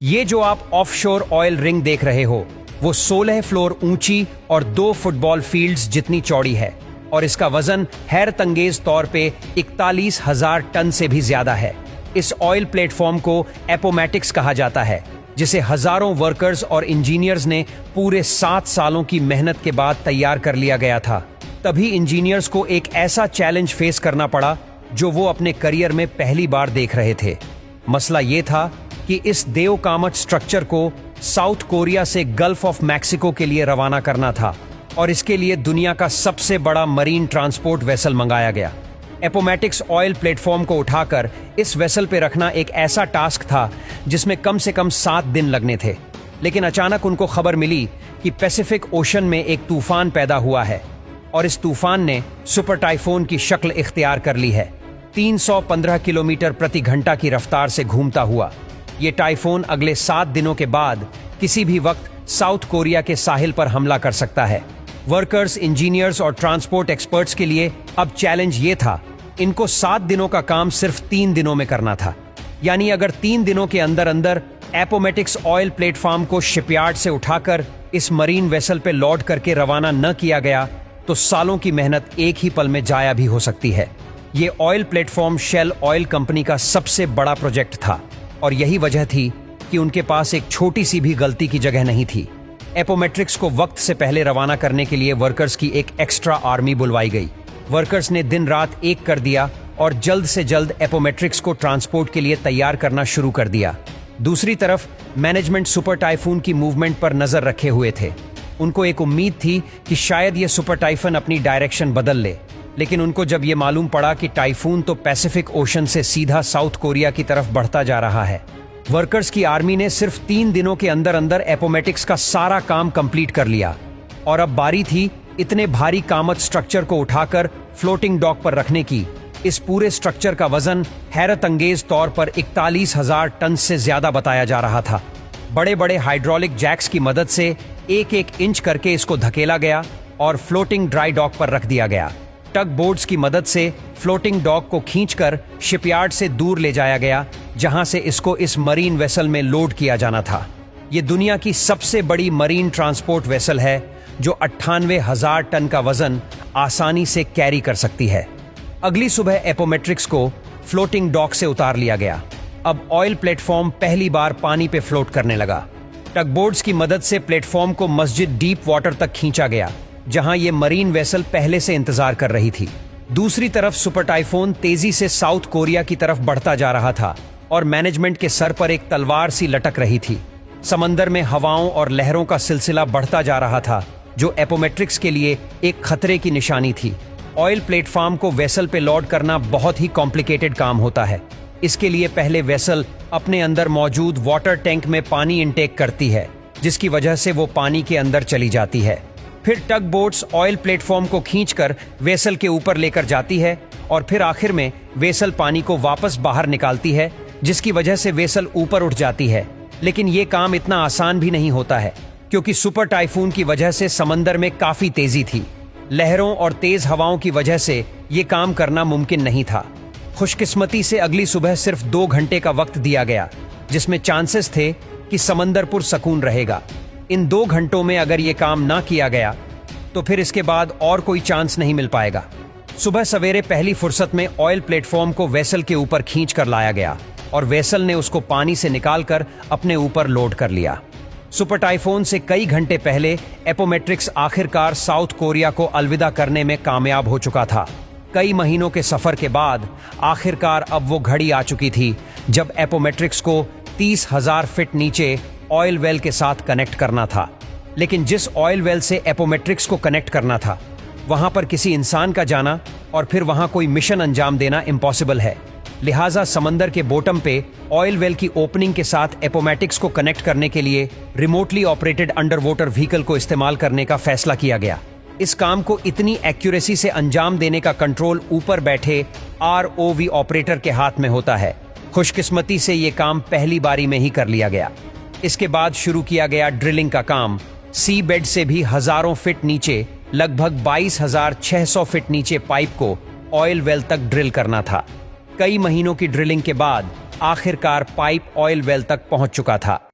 ये जो आप ऑफशोर ऑयल रिंग देख रहे हो वो 16 फ्लोर ऊंची और 2 फुटबॉल फील्ड्स जितनी चौड़ी है और इसका वजन हैरतअंगेज तौर पे 41,000 टन से भी ज्यादा है। इस ऑयल प्लेटफॉर्म को एपोमेटिक्स कहा जाता है, जिसे हजारों वर्कर्स और इंजीनियर्स ने पूरे 7 सालों की मेहनत के बाद तैयार कर लिया गया था। तभी इंजीनियर्स को एक ऐसा चैलेंज फेस करना पड़ा जो वो अपने करियर में पहली बार देख रहे थे। मसला ये था कि इस देव कामत स्ट्रक्चर को साउथ कोरिया से गल्फ ऑफ मैक्सिको के लिए रवाना करना था और इसके लिए दुनिया का सबसे बड़ा मरीन ट्रांसपोर्ट वेसल मंगाया गया। एपोमेटिक्स ऑयल प्लेटफॉर्म को उठाकर इस वेसल पे रखना एक ऐसा टास्क था जिसमें कम से कम 7 दिन लगने थे। लेकिन अचानक उनको खबर मिली कि पैसिफिक ओशन में एक तूफान पैदा हुआ है और इस तूफान ने सुपर टाइफून की शक्ल इख्तियार कर ली है। 315 किलोमीटर प्रति घंटा की रफ्तार से घूमता हुआ ये टाइफून अगले 7 दिनों के बाद किसी भी वक्त साउथ कोरिया के साहिल पर हमला कर सकता है। वर्कर्स, इंजीनियर्स और ट्रांसपोर्ट एक्सपर्ट्स के लिए अब चैलेंज ये था, इनको 7 दिनों का काम सिर्फ 3 दिनों में करना था। यानी अगर 3 दिनों के अंदर अंदर एपोमेटिक्स ऑयल प्लेटफॉर्म को शिपयार्ड से उठाकर इस मरीन वेसल पे लोड करके रवाना न किया गया तो सालों की मेहनत एक ही पल में जाया भी हो सकती है। ये oil platform Shell oil company का सबसे बड़ा प्रोजेक्ट था और यही वजह थी कि उनके पास एक छोटी सी भी गलती की जगह नहीं थी। एपोमेट्रिक्स को वक्त से पहले रवाना करने के लिए वर्कर्स की एक एक्स्ट्रा आर्मी बुलवाई गई। वर्कर्स ने दिन रात एक कर दिया और जल्द से जल्द एपोमेट्रिक्स को ट्रांसपोर्ट के लिए तैयार करना शुरू कर दिया। दूसरी तरफ मैनेजमेंट सुपर टाइफून की मूवमेंट पर नजर रखे हुए थे। उनको एक उम्मीद थी कि शायद ये सुपर टाइफून अपनी डायरेक्शन बदल ले, लेकिन उनको जब ये मालूम पड़ा कि टाइफून तो पैसिफिक ओशन से सीधा साउथ कोरिया की तरफ बढ़ता जा रहा है, वर्कर्स की आर्मी ने सिर्फ 3 दिनों के अंदर अंदर एपोमेटिक्स का सारा काम कंप्लीट कर लिया और अब बारी थी इतने भारी कामत स्ट्रक्चर को उठाकर फ्लोटिंग डॉक पर रखने की। इस पूरे स्ट्रक्चर का वजन हैरत अंगेज तौर पर 41,000 टन से ज्यादा बताया जा रहा था। बड़े बड़े हाइड्रोलिक जैक्स की मदद से एक एक इंच करके इसको धकेला गया और फ्लोटिंग ड्राई डॉक पर रख दिया गया। टग बोर्ड्स की मदद से फ्लोटिंग डॉक को खींचकर शिपयार्ड से दूर ले जाया गया, जहां से इसको इस मरीन वेसल में लोड किया जाना था। ये दुनिया की सबसे बड़ी मरीन ट्रांसपोर्ट वेसल है जो 98,000 टन का वजन आसानी से कैरी कर सकती है। अगली सुबह एपोमेट्रिक्स को फ्लोटिंग डॉक से उतार लिया गया। अब ऑयल प्लेटफॉर्म पहली बार पानी पे फ्लोट करने लगा। टगबोर्ड्स की मदद से प्लेटफॉर्म को मस्जिद डीप वाटर तक खींचा गया, जहां ये मरीन वेसल पहले से इंतजार कर रही थी। दूसरी तरफ सुपर टाइफून तेजी से साउथ कोरिया की तरफ बढ़ता जा रहा था और मैनेजमेंट के सर पर एक तलवार सी लटक रही थी। समंदर में हवाओं और लहरों का सिलसिला बढ़ता जा रहा था, जो एपोमेट्रिक्स के लिए एक खतरे की निशानी थी। ऑयल प्लेटफॉर्म को वेसल पे लोड करना बहुत ही कॉम्प्लिकेटेड काम होता है। इसके लिए पहले वेसल अपने अंदर मौजूद वाटर टैंक में पानी इनटेक करती है, जिसकी वजह से वो पानी के अंदर चली जाती है। फिर टग बोट्स ऑयल प्लेटफॉर्म को खींचकर वेसल के ऊपर लेकर जाती है और फिर आखिर में वेसल पानी को वापस बाहर निकालती है, जिसकी वजह से वेसल ऊपर उठ जाती है। लेकिन ये काम इतना आसान भी नहीं होता है, क्योंकि सुपर टाइफून की वजह से समंदर में काफी तेजी थी। लहरों और तेज हवाओं की वजह से ये काम करना मुमकिन नहीं था। खुशकिस्मती से अगली सुबह सिर्फ 2 घंटे का वक्त दिया गया, जिसमें चांसेस थे कि समंदर पुरसकून रहेगा। इन 2 घंटों में अगर ये काम ना किया गया तो फिर इसके बाद और कोई चांस नहीं मिल पाएगा। सुबह सवेरे पहली फुर्सत में ऑयल प्लेटफॉर्म को वेसल के ऊपर खींच कर लाया गया और वेसल ने उसको पानी से निकालकर अपने ऊपर लोड कर लिया। सुपर टाइफून से कई घंटे पहले एपोमेट्रिक्स आखिरकार साउथ कोरिया को अलविदा करने में कामयाब हो चुका था। कई महीनों के सफर के बाद आखिरकार अब वो घड़ी आ चुकी थी जब एपोमेट्रिक्स को 30,000 फीट नीचे ऑयल वेल के साथ कनेक्ट करना था। लेकिन जिस ऑयल वेल से एपोमेट्रिक्स को कनेक्ट करना था, वहां पर किसी इंसान का जाना और फिर वहां कोई मिशन अंजाम देना इम्पॉसिबल है। लिहाजा समंदर के बॉटम पे ऑयल वेल की ओपनिंग के साथ एपोमेटिक्स को कनेक्ट करने के लिए remotely operated under water vehicle को इस्तेमाल करने का फैसला किया गया। इस काम को इतनी एक्यूरेसी से अंजाम देने का कंट्रोल ऊपर बैठे ROV ऑपरेटर के हाथ में होता है। खुशकिस्मती से ये काम पहली बारी में ही कर लिया गया। इसके बाद शुरू किया गया ड्रिलिंग का काम। सी बेड से भी हजारों फीट नीचे, लगभग 22,600 फीट नीचे पाइप को ऑयल वेल तक ड्रिल करना था। कई महीनों की ड्रिलिंग के बाद आखिरकार पाइप ऑयल वेल तक पहुंच चुका था।